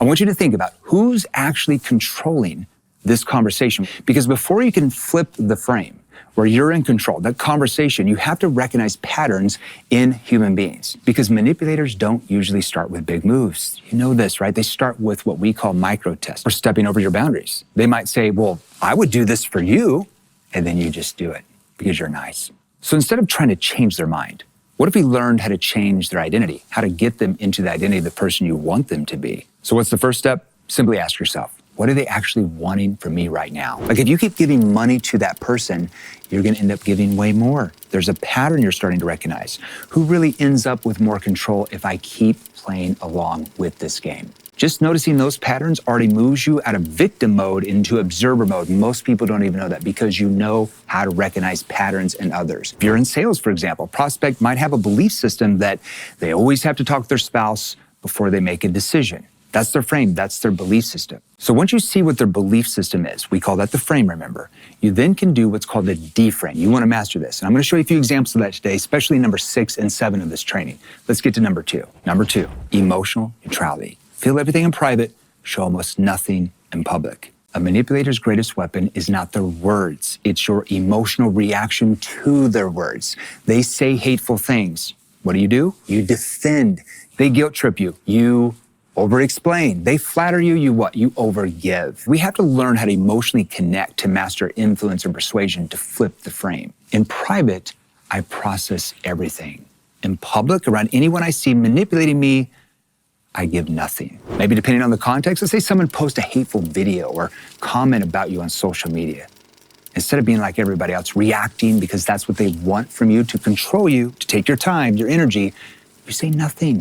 I want you to think about who's actually controlling this conversation. Because before you can flip the frame where you're in control, that conversation, you have to recognize patterns in human beings. Because manipulators don't usually start with big moves. You know this, right? They start with what we call micro tests or stepping over your boundaries. They might say, well, I would do this for you. And then you just do it because you're nice. So instead of trying to change their mind, what if we learned how to change their identity, how to get them into the identity of the person you want them to be? So what's the first step? Simply ask yourself, what are they actually wanting from me right now? Like if you keep giving money to that person, you're gonna end up giving way more. There's a pattern you're starting to recognize. Who really ends up with more control if I keep playing along with this game? Just noticing those patterns already moves you out of victim mode into observer mode. Most people don't even know that because you know how to recognize patterns in others. If you're in sales, for example, a prospect might have a belief system that they always have to talk to their spouse before they make a decision. That's their frame, that's their belief system. So once you see what their belief system is, we call that the frame, remember, you then can do what's called the D-frame. You wanna master this. And I'm gonna show you a few examples of that today, especially number 6 and 7 of this training. Let's get to number 2. Number 2, emotional neutrality. Feel everything in private, show almost nothing in public. A manipulator's greatest weapon is not their words. It's your emotional reaction to their words. They say hateful things. What do? You defend. They guilt trip you. You over-explain. They flatter you. You what? You overgive. We have to learn how to emotionally connect to master influence and persuasion to flip the frame. In private, I process everything. In public, around anyone I see manipulating me, I give nothing. Maybe depending on the context, let's say someone posts a hateful video or comment about you on social media. Instead of being like everybody else, reacting because that's what they want from you to control you, to take your time, your energy, you say nothing.